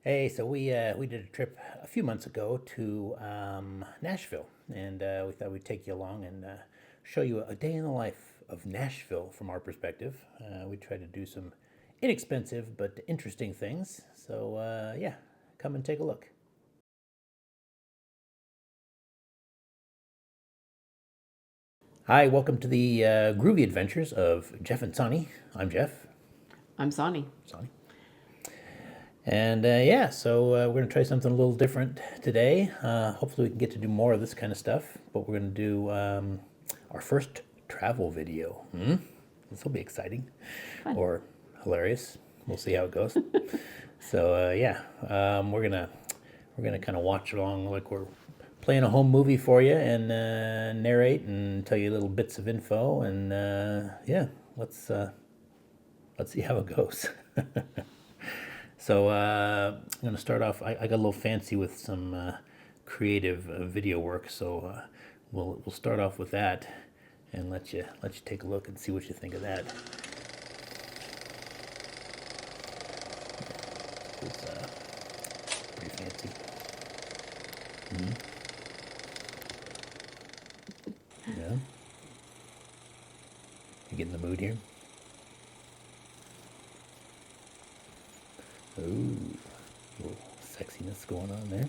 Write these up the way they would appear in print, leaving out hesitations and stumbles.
Hey, so we did a trip a few months ago to Nashville, and we thought we'd take you along and show you a day in the life of Nashville from our perspective. We tried to do some inexpensive but interesting things. So yeah, come and take a look. Hi, welcome to the groovy adventures of Jeff and Soni. I'm Jeff. I'm Sani. Soni. And yeah, so we're going to try something a little different today. Hopefully, we can get to do more of this kind of stuff, but we're going to do our first travel video. This will be exciting Fun. or hilarious. We'll see how it goes. So yeah, we're gonna kind of watch along like we're playing a home movie for you and narrate and tell you little bits of info and yeah, let's see how it goes. So I'm gonna start off. I got a little fancy with some creative video work, so we'll start off with that and let you take a look and see what you think of that. It's pretty fancy. Yeah, you get in the mood here. Ooh, little sexiness going on there.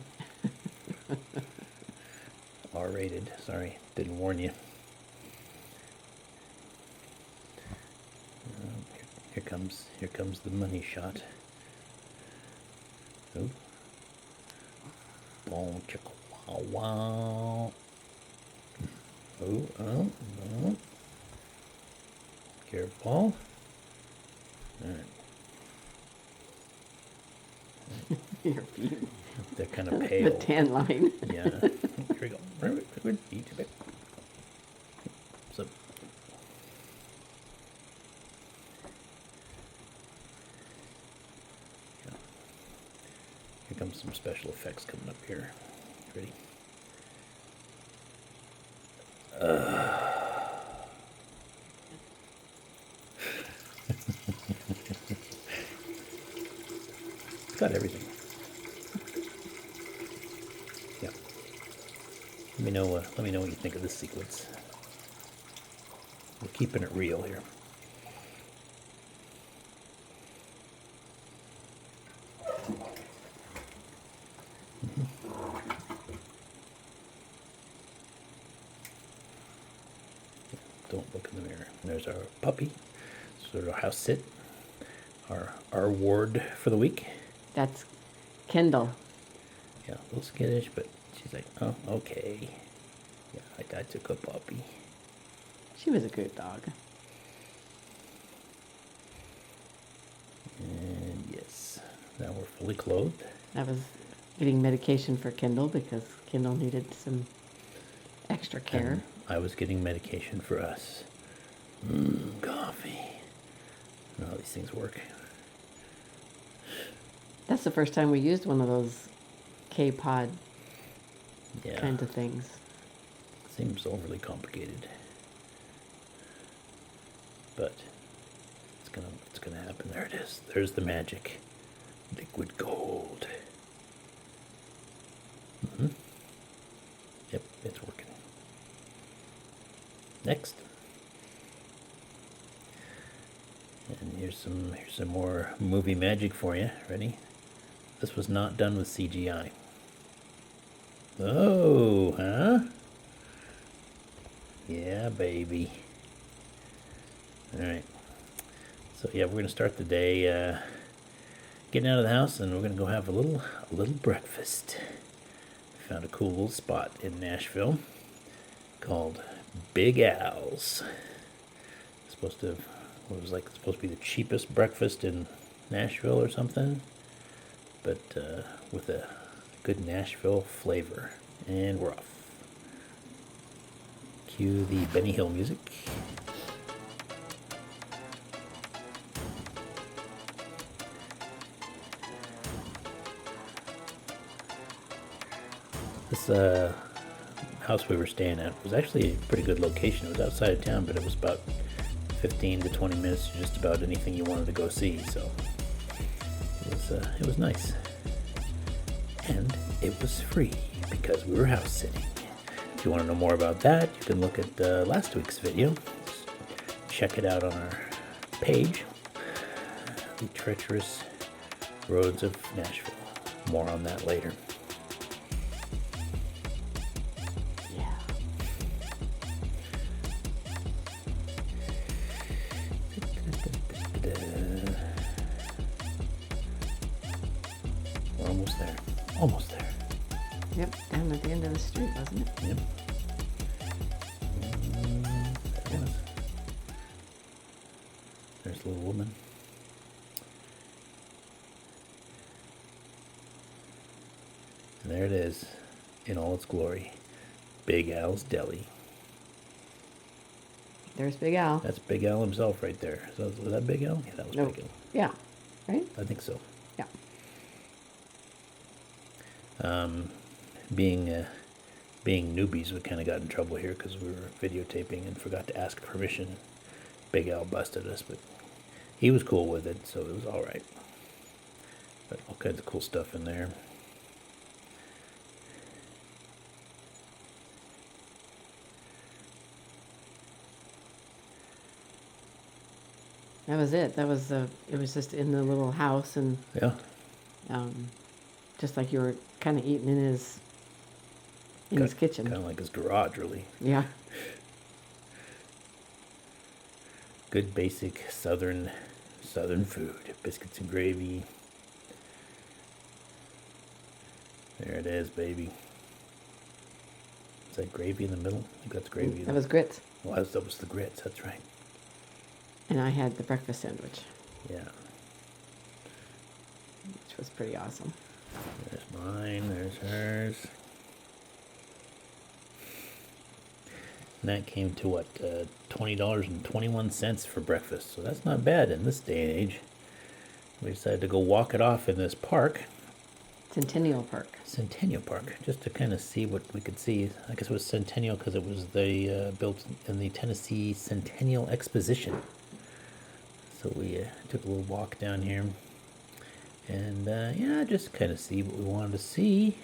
R-rated. Sorry, didn't warn you. Here comes the money shot. Oh, boom, chicka, wow, wow. Oh. Careful. All right. Your feet. They're kind of The pale. tan line. Yeah. Here we go. Good. Eat a bit. So, yeah. Here comes some special effects coming up here. Ready? It's got everything. Yeah. Let me know. Let me know what you think of this sequence. We're keeping it real here. Don't look in the mirror. And there's our puppy. Sort of house sit. Our ward for the week. That's Kendall. Yeah, a little skittish, but she's like, oh, okay. Yeah, I took a puppy. She was a good dog. And yes, now we're fully clothed. I was getting medication for Kendall because Kendall needed some extra care. And I was getting medication for us. Coffee. I don't know how these things work. That's the first time we used one of those K-Pod Yeah, kind of things. seems overly complicated, but it's gonna happen. There it is. There's the magic, liquid gold. Yep, it's working. Next, and here's some more movie magic for you. Ready? This was not done with CGI. Oh, huh? Yeah, baby. All right. So yeah, we're gonna start the day getting out of the house, and we're gonna go have a little breakfast. Found a cool little spot in Nashville called Big Al's. It's supposed to, what it was like, it's supposed to be the cheapest breakfast in Nashville or something, but with a good Nashville flavor. And we're off. Cue the Benny Hill music. This house we were staying at was actually a pretty good location. It was outside of town, but it was about 15 to 20 minutes to just about anything you wanted to go see. So it was nice. and it was free because we were house sitting. If you want to know more about that, you can look at last week's video. Just check it out on our page, The Treacherous Roads of Nashville. More on that later. Yeah. We're almost there. Almost there. Yep, down at the end of the street, wasn't it? Yep. There it was. There's a little woman. And there it is, in all its glory. Big Al's Deli. There's Big Al. That's Big Al himself right there. So was that Big Al? Yeah, that was Nope. Big Al. Yeah. Right? I think so. Yeah. Being newbies, we kind of got in trouble here because we were videotaping and forgot to ask permission. Big Al busted us, but he was cool with it, so it was all right. But all kinds of cool stuff in there. That was it. It was just in the little house, and Yeah, just like you were kind of eating in his kitchen. kind of like his garage, really. Yeah. Good basic southern food. Biscuits and gravy. There it is, baby. Is that gravy in the middle? I think that's gravy. That was grits. Well, that was the grits. That's right. And I had the breakfast sandwich, Yeah. which was pretty awesome. There's mine. There's hers. And that came to what? $20.21 for breakfast. So that's not bad in this day and age. We decided to go walk it off in this park. Centennial Park. Centennial Park, just to kind of see what we could see. I guess it was Centennial because it was built in the Tennessee Centennial Exposition. So we took a little walk down here, and yeah, just kind of see what we wanted to see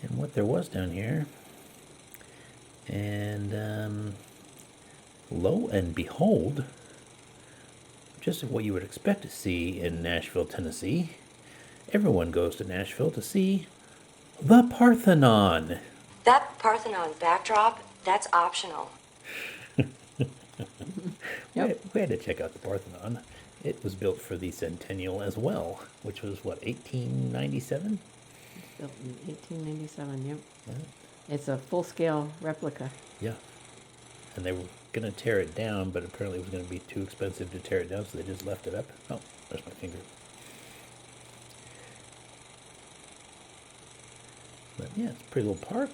and what there was down here. And lo and behold, just what you would expect to see in Nashville, Tennessee. Everyone goes to Nashville to see the Parthenon. That Parthenon backdrop, that's optional. Yep. We had to check out the Parthenon. It was built for the Centennial as well, which was what, 1897? Built in 1897, yep. Yeah. It's a full-scale replica. Yeah. And they were going to tear it down, but apparently it was going to be too expensive to tear it down, so they just left it up. Oh, there's my finger. But yeah, it's a pretty little park.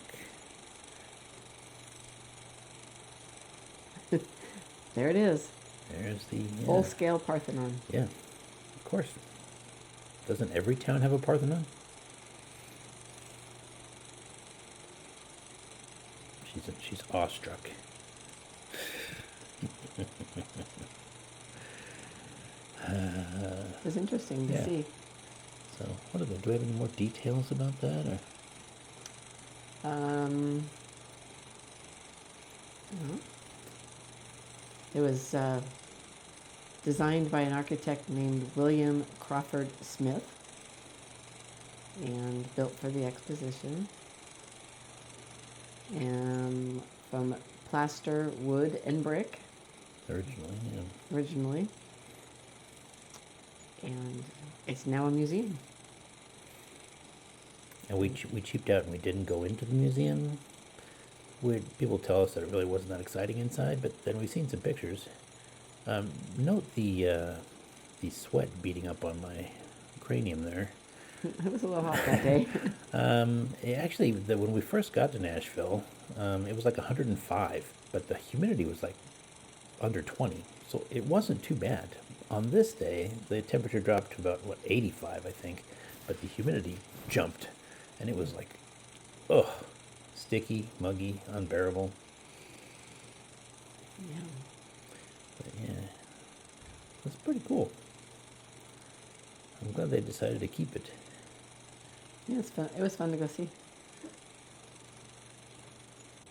There it is. There's the Full-scale Parthenon. Yeah, of course. Doesn't every town have a Parthenon? She's awestruck. It was interesting to Yeah. see. So, what do we have any more details about that? Or? I don't know. It was designed by an architect named William Crawford Smith and built for the exposition. And from plaster, wood, and brick originally. And it's now a museum. And we cheaped out and we didn't go into the museum. People tell us that it really wasn't that exciting inside, but then we've seen some pictures. Note the sweat beating up on my cranium there. It was a little hot that day. Actually, when we first got to Nashville, it was like 105, but the humidity was like under 20, so it wasn't too bad. On this day, the temperature dropped to about, 85, I think, but the humidity jumped, and it was like, ugh, sticky, muggy, unbearable. Yeah. But yeah, it's pretty cool. I'm glad they decided to keep it. Yeah, it's fun. It was fun to go see.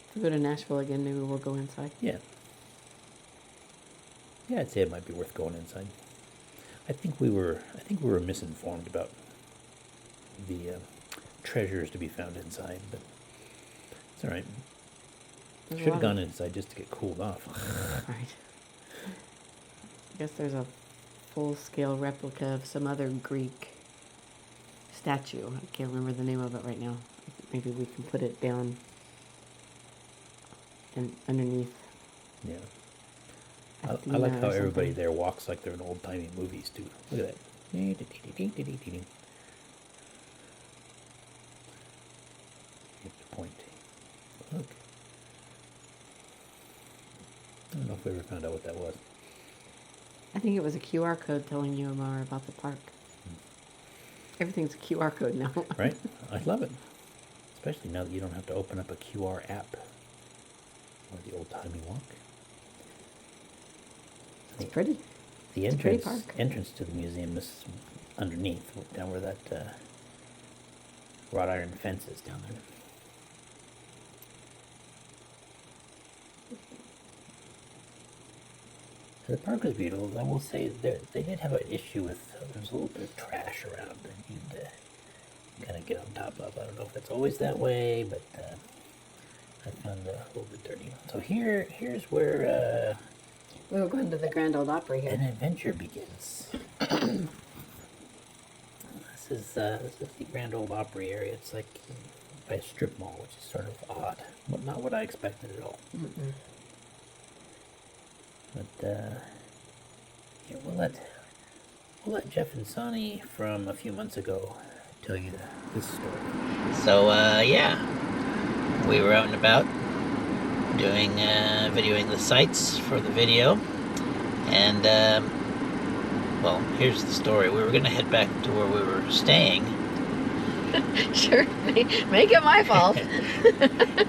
If we go to Nashville again, maybe we'll go inside. Yeah. Yeah, I'd say it might be worth going inside. I think we were misinformed about the treasures to be found inside, but it's all right. There's a Should lot have of- gone inside just to get cooled off. Right. I guess there's a full-scale replica of some other Greek statue. I can't remember the name of it right now. Maybe we can put it down and underneath. Yeah. Athena I like or how everybody something. there walks like they're in old-timey movies, too. Look at that. Get the point. Look. I don't know if we ever found out what that was. I think it was a QR code telling you more about the park. Everything's a QR code now. Right? I love it. Especially now that you don't have to open up a QR app. Or the old-timey walk. It's pretty. The It's a pretty entrance park. entrance to the museum is underneath, down where that wrought iron fence is down there. The park was beautiful. I will say they did have an issue with there was a little bit of trash around that you'd kind of get on top of. I don't know if it's always that way, but I found it a little bit dirty. So here's where We were going to the Grand Ole Opry an here. adventure begins. This is the Grand Ole Opry area. It's like by a strip mall, which is sort of odd, but not what I expected at all. But yeah, we'll let Jeff and Soni from a few months ago tell you this story. So yeah, we were out and about doing videoing the sites for the video, and well, here's the story. We were gonna head back to where we were staying. Sure. Make it my fault.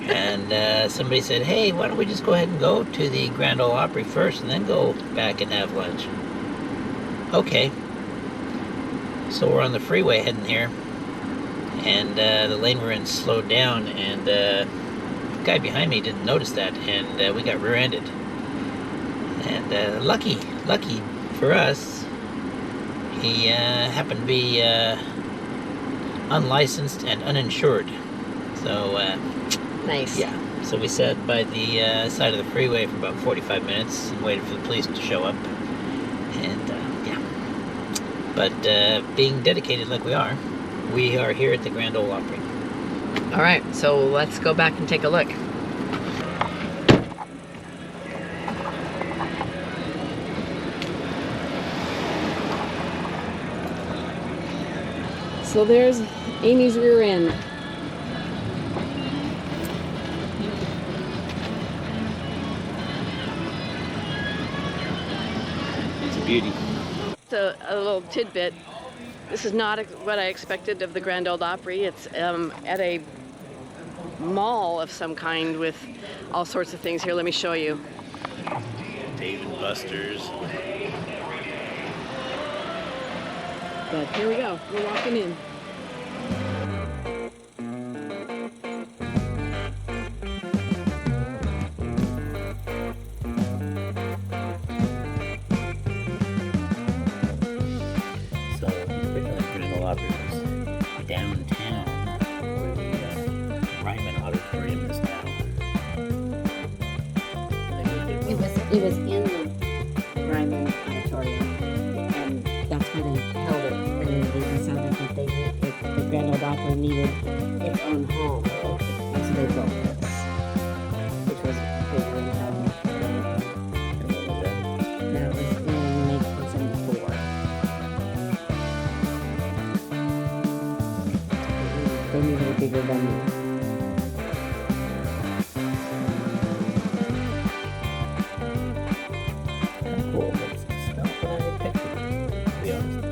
And somebody said, hey, why don't we just go ahead and go to the Grand Ole Opry first and then go back and have lunch? Okay. So we're on the freeway heading here, and the lane we're in slowed down, and the guy behind me didn't notice that, and we got rear-ended. And lucky for us, he happened to be unlicensed and uninsured. So Nice. yeah, so we sat by the side of the freeway for about 45 minutes and waited for the police to show up. And yeah, but being dedicated like we are here at the Grand Ole Opry. All right, so let's go back and take a look. So there's Amy's rear end. It's a beauty. A little tidbit. This is not what I expected of the Grand Ole Opry. It's at a mall of some kind with all sorts of things. Here, let me show you. Dave and Buster's. But here we go. We're walking in. So originally Grand Ole Opry was downtown where the Ryman Auditorium is now. And they moved It was in the Ryman Auditorium, and that's where they held it. And then they decided that the Grand Ole Opry needed its own home, and so they built this, which was bigger and better. And what was that? That was in 1974. They needed a bigger venue. Kind of cool, but it's not what I pictured, to be honest.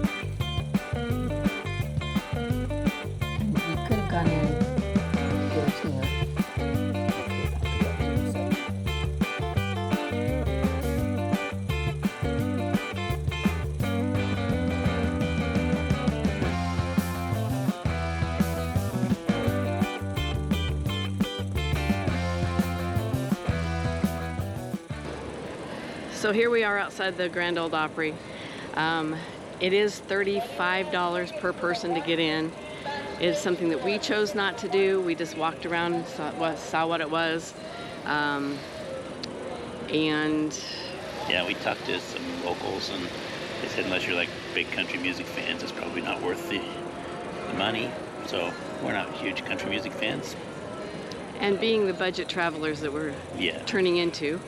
You could have gone in for a tour. So here we are outside the Grand Ole Opry. It is $35 per person to get in. It's something that we chose not to do. We just walked around and saw what it was. And Yeah, we talked to some locals, and they said unless you're like big country music fans, it's probably not worth the money. So we're not huge country music fans. and being the budget travelers that we're Yeah. turning into,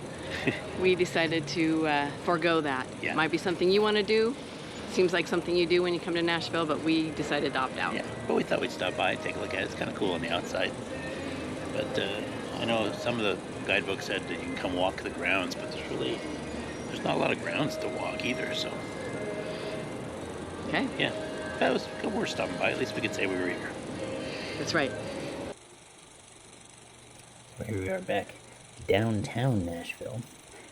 we decided to forego that. Yeah. Might be something you want to do. Seems like something you do when you come to Nashville, but we decided to opt out. Yeah, but we thought we'd stop by and take a look at it. It's kind of cool on the outside. But I know some of the guidebooks said that you can come walk the grounds, but there's not a lot of grounds to walk either. So Okay, yeah, that was worth stopping by. At least we could say we were here. that's right. So here we are back downtown Nashville.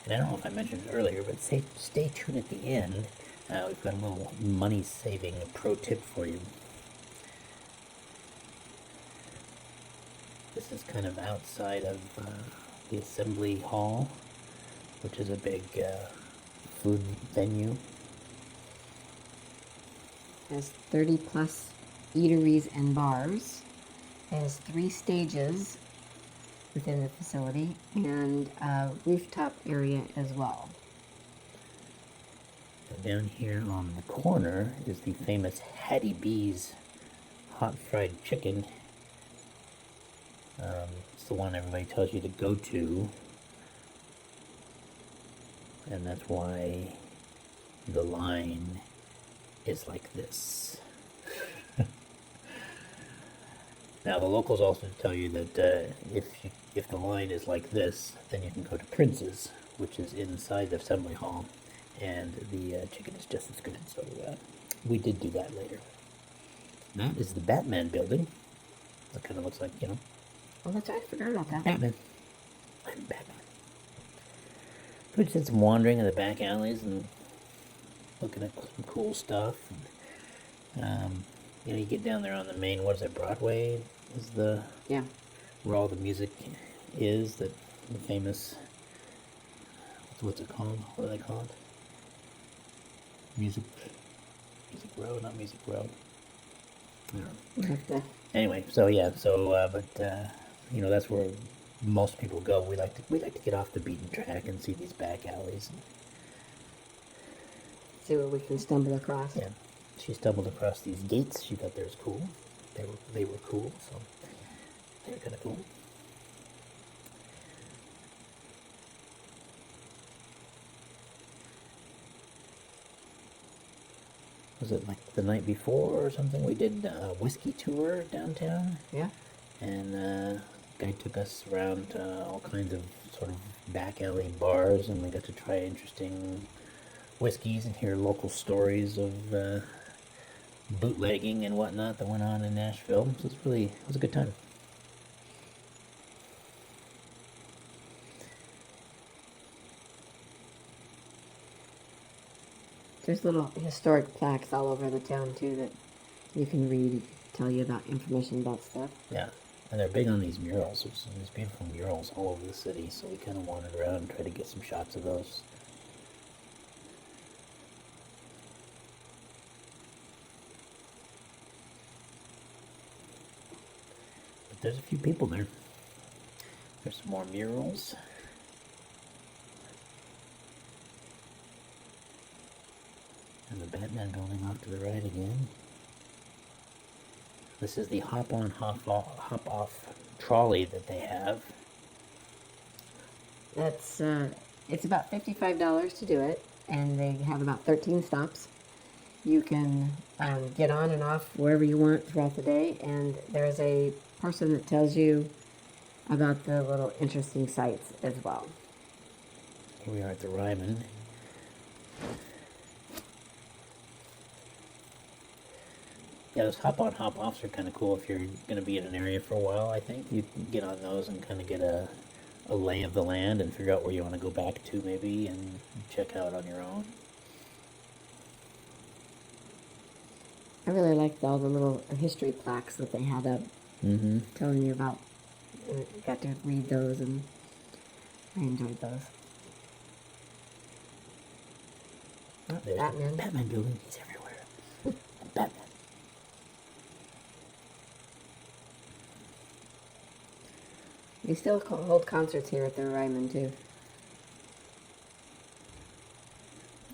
And I don't know if I mentioned it earlier, but stay tuned at the end. We've got a little money-saving pro tip for you. This is kind of outside of the Assembly Hall, which is a big food venue. Has 30 plus eateries and bars. Has 3 stages within the facility and a rooftop area as well. Down here on the corner is the famous Hattie B's hot fried chicken. It's the one everybody tells you to go to, and that's why the line is like this. Now the locals also tell you that if the line is like this, then you can go to Prince's, which is inside the Assembly Hall, and the chicken is just as good. So we did do that later. That is the Batman building. It kind of looks like, Oh, that's right. I forgot about that. Batman. I'm Batman. We just did some wandering in the back alleys and looking at some cool stuff. And, you get down there on the main, what is it, Broadway is Yeah. where all the music is, the famous, what's it called? What do they call it? Music Row, not Music Row. I don't know. We have to. Anyway, but that's where most people go. We like to get off the beaten track and see these back alleys. See what we can stumble across. Yeah, she stumbled across these gates. She thought they was cool. They were cool. So they're kind of cool. Was it like the night before or something? We did a whiskey tour downtown. Yeah. And guy took us around all kinds of sort of back alley bars, and we got to try interesting whiskeys and hear local stories of bootlegging and whatnot that went on in Nashville. So it was a good time. There's little historic plaques all over the town too that you can read, tell you about information about stuff. Yeah, and they're big on these murals. There's these beautiful murals all over the city, so we kind of wandered around and tried to get some shots of those. But there's a few people there. There's some more murals. And the Batman building off to the right again. This is the hop-on, hop-off trolley that they have. That's it's about $55 to do it, and they have about 13 stops. You can get on and off wherever you want throughout the day, and there's a person that tells you about the little interesting sites as well. Here we are at the Ryman. Yeah, those hop-on, hop-offs are kind of cool if you're going to be in an area for a while, I think. You can get on those and kind of get a lay of the land and figure out where you want to go back to, maybe, and check out on your own. I really liked all the little history plaques that they had up telling you about. Got to read those, and I enjoyed those. There's Batman. the Batman building. He's everywhere. Batman. We still hold concerts here at the Ryman too.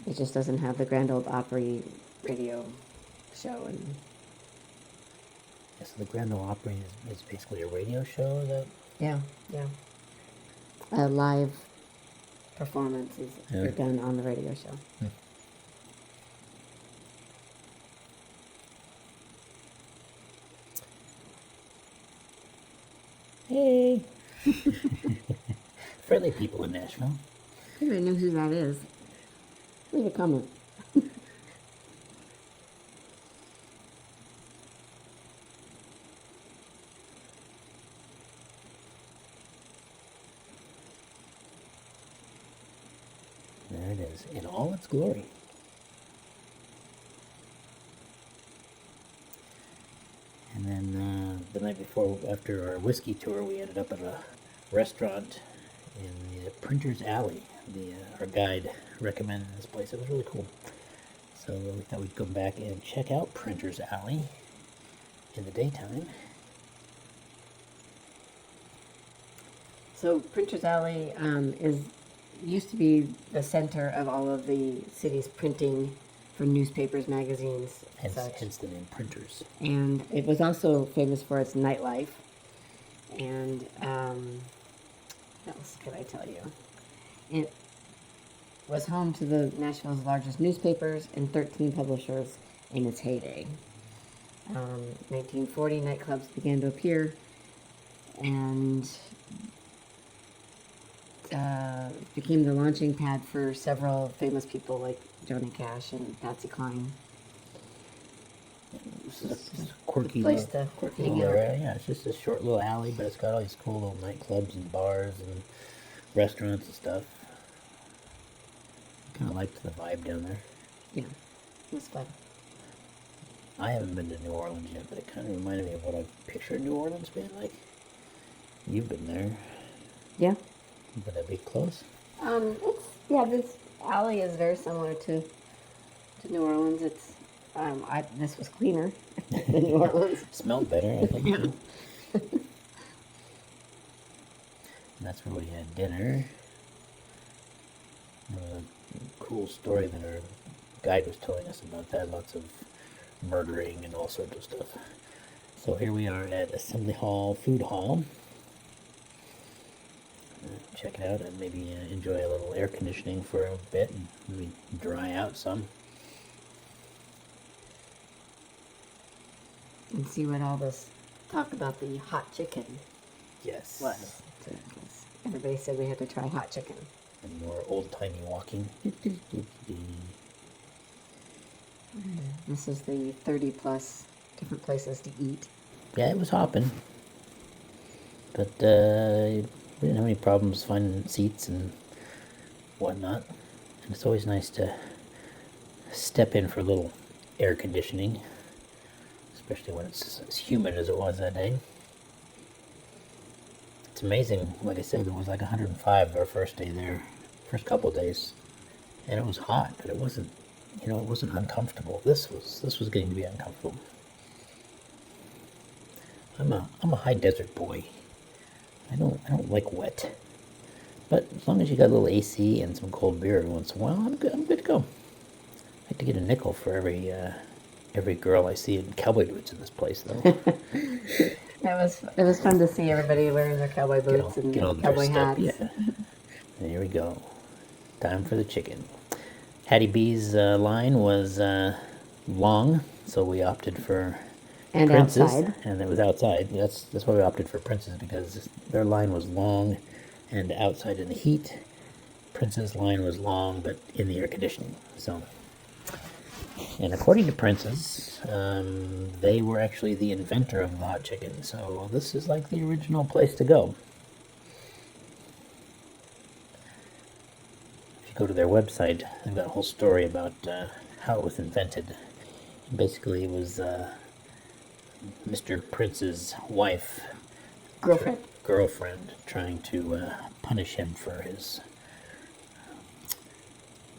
It just doesn't have the Grand Ole Opry radio show and Yeah, so the Grand Ole Opry is basically a radio show that. yeah. Live performances are done on the radio show. Hey. Friendly people in Nashville. I don't even know who that is. Leave a comment. There it is, in all its glory. And then the night before, after our whiskey tour, we ended up at a restaurant in the Printer's Alley. Our guide recommended this place. It was really cool. So we thought we'd come back and check out Printer's Alley in the daytime. So Printer's Alley used to be the center of all of the city's printing for newspapers, magazines, and such. Hence the name Printers. And it was also famous for its nightlife. And what else could I tell you? It was home to the Nashville's largest newspapers and 13 publishers in its heyday. 1940, nightclubs began to appear, and became the launching pad for several famous people like Johnny Cash and Patsy Cline. This is a quirky place little, to quirky hang little out. area. Yeah, it's just a short little alley, but it's got all these cool little nightclubs and bars and restaurants and stuff. Kind of liked the vibe down there. Yeah, it was fun. I haven't been to New Orleans yet, but it kind of reminded me of what I pictured New Orleans being like. You've been there. Yeah. Would that be close? This alley is very similar to New Orleans. It's this was cleaner than New Orleans. Smelled better, I think. Yeah. Too. And that's where we had dinner. A cool story that our guide was telling us about that. Lots of murdering and all sorts of stuff. So here we are at Assembly Hall Food Hall. Check it out and maybe enjoy a little air conditioning for a bit and maybe dry out some. And see what all this talk about the hot chicken Yes. was. So, 'cause everybody said we had to try hot chicken. And more old-timey walking. This is the 30 plus different places to eat. Yeah, it was hopping. But we didn't have any problems finding seats and whatnot. And it's always nice to step in for a little air conditioning, especially when it's as humid as it was that day. It's amazing. Like I said, it was like 105 our first day there, first couple of days, and it was hot, but it wasn't, it wasn't uncomfortable. This was getting to be uncomfortable. I'm a high desert boy. I don't like wet, but as long as you got a little AC and some cold beer every once in a while, I'm good to go. I like to get a nickel for every girl I see in cowboy boots in this place, though. It was fun to see everybody wearing their cowboy boots and Get all cowboy dressed hats. up, yeah. And here we go. Time for the chicken. Hattie B's line was long, so we opted for And Prince's, outside. and it was outside. That's why we opted for Prince's, because their line was long and outside in the heat. Prince's line was long, but in the air conditioning. So, and according to Prince's, they were actually the inventor of the hot chicken. So this is like the original place to go. If you go to their website, they've got a whole story about how it was invented. Basically, it was Mr. Prince's wife, Girlfriend. trying to punish him for his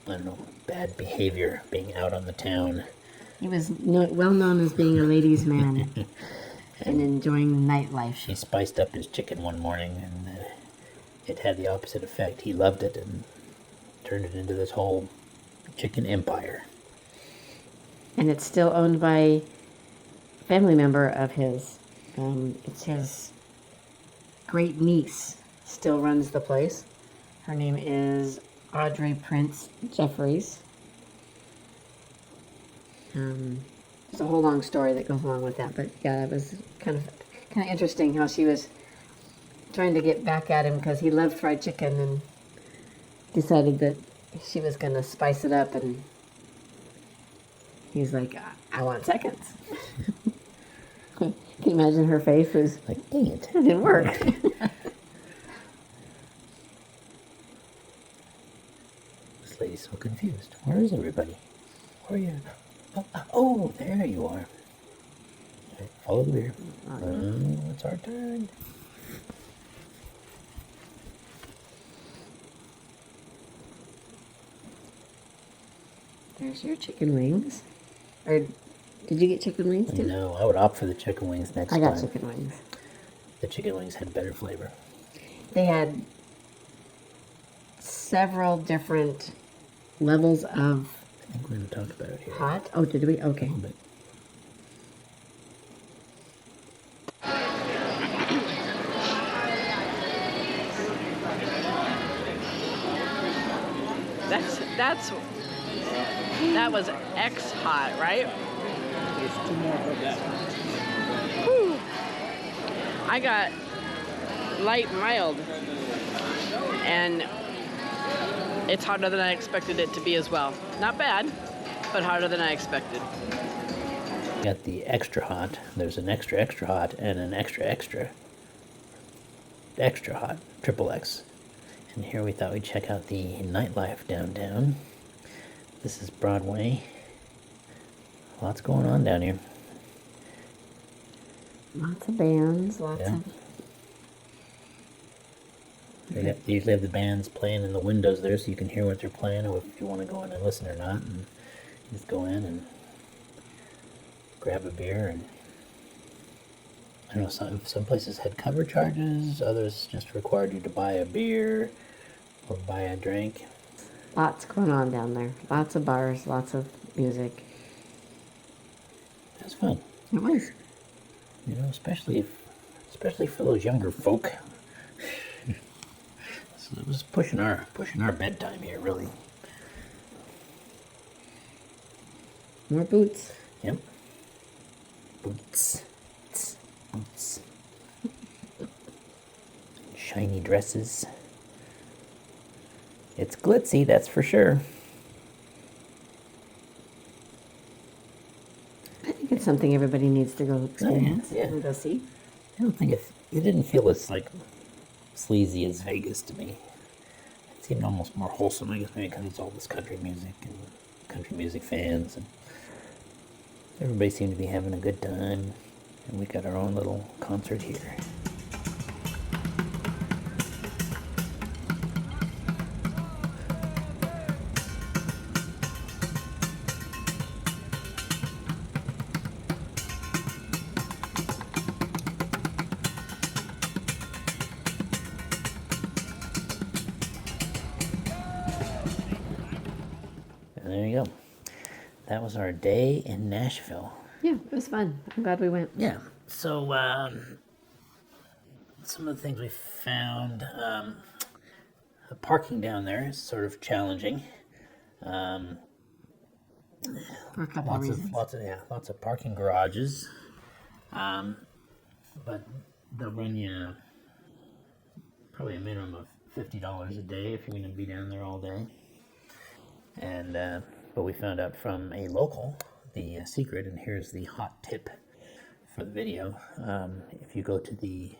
I don't know, bad behavior, being out on the town. He was well known as being a ladies' man and enjoying the nightlife. She spiced up his chicken one morning, and it had the opposite effect. He loved it and turned it into this whole chicken empire. And it's still owned by a family member of his. It's his great niece still runs the place. Her name is Audrey Prince Jeffries. There's a whole long story that goes along with that, but yeah, it was kind of interesting how she was trying to get back at him because he loved fried chicken and decided that she was going to spice it up, and he's like, I want seconds. Can you imagine her face? It was Like, dang it. it didn't work. This lady's so confused. Where is everybody? Where are you? Oh, there you are. Right, follow the beer. It's our turn. There's your chicken wings. Or did you get chicken wings too? No, I would opt for the chicken wings next I time. got chicken wings. The chicken wings had better flavor. They had several different levels of I think we're going to talk about it here. hot. Oh, did we? Okay. A little bit. That was X hot, right? There's 2 more burgers. Whew. I got light mild, and it's hotter than I expected it to be as well. Not bad, but hotter than I expected. Got the extra hot. There's an extra hot and an extra hot, triple X. And here we thought we'd check out the nightlife downtown. This is Broadway. Lots going on down here. Lots of bands, Yeah. They usually have the bands playing in the windows there so you can hear what they're playing, or if you want to go in and listen or not. And just go in and grab a beer. And I don't know, some places had cover charges, others just required you to buy a beer or buy a drink. Lots going on down there. Lots of bars, lots of music. It was fun, It was. you know, especially for those younger folk. So it was pushing our bedtime here, really. More boots. Yep. Boots. Boots. Shiny dresses. It's glitzy, that's for sure. I think it's something everybody needs to go experience. Yeah. And go see. I don't think it didn't feel as like sleazy as Vegas to me. It seemed almost more wholesome, I guess, maybe because it's all this country music and country music fans, and everybody seemed to be having a good time. And we got our own little concert here. And there you go. That was our day in Nashville. Yeah, it was fun. I'm glad we went. Yeah. So, some of the things we found, parking down there is sort of challenging. For a couple of reasons. Lots of parking garages. But they'll run you probably a minimum of $50 a day if you're going to be down there all day. And but we found out from a local the secret, and here's the hot tip for the video. If you go to the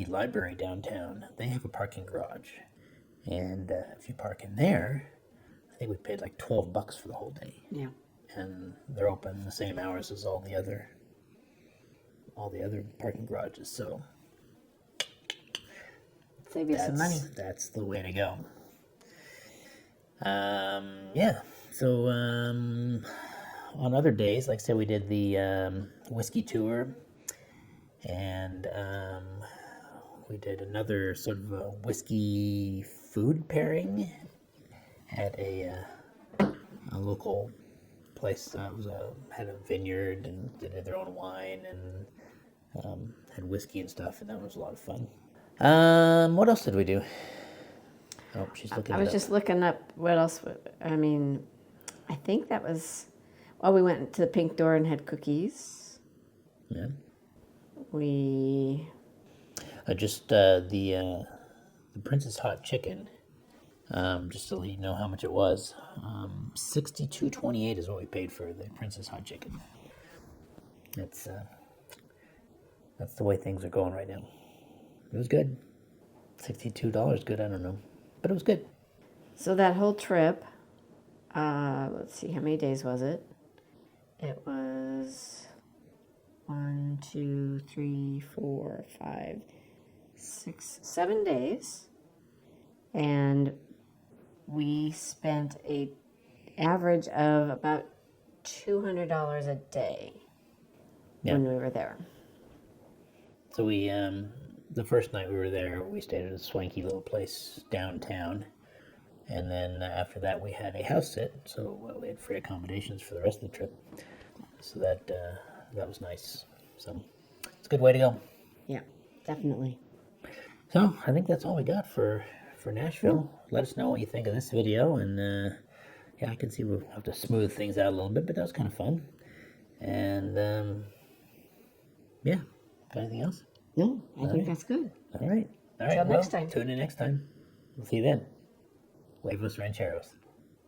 library downtown, they have a parking garage, and if you park in there, I think we paid like $12 for the whole day. Yeah. And they're open the same hours as all the other parking garages. So Save you some money. that's the way to go. Yeah. So on other days, like I said, we did the whiskey tour, and we did another sort of whiskey food pairing at a local place that was had a vineyard, and they did their own wine, and had whiskey and stuff, and that was a lot of fun. What else did we do? Oh, she's looking I it was up. just looking up what else. I mean, I think that was. Well, we went to the Pink Door and had cookies. Yeah. We. Just the Princess Hot Chicken. Just to let you know how much it was. $62.28 is what we paid for the Princess Hot Chicken. That's the way things are going right now. It was good. $62 good, I don't know, but it was good. So that whole trip. Let's see, how many days was it? It was 1, 2, 3, 4, 5, 6, 7 days, and we spent a average of about $200 a day when we were there. So we the first night we were there, we stayed at a swanky little place downtown, and then after that we had a house sit, so we had free accommodations for the rest of the trip. So that was nice. So it's a good way to go. Yeah, definitely. So I think that's all we got for Nashville. Let us know what you think of this video, and yeah, I can see we'll have to smooth things out a little bit, but that was kind of fun. And yeah, got anything else? No, I think that's good. All right. Till next time. Tune in next time. We'll see you then. Huevos Rancheros.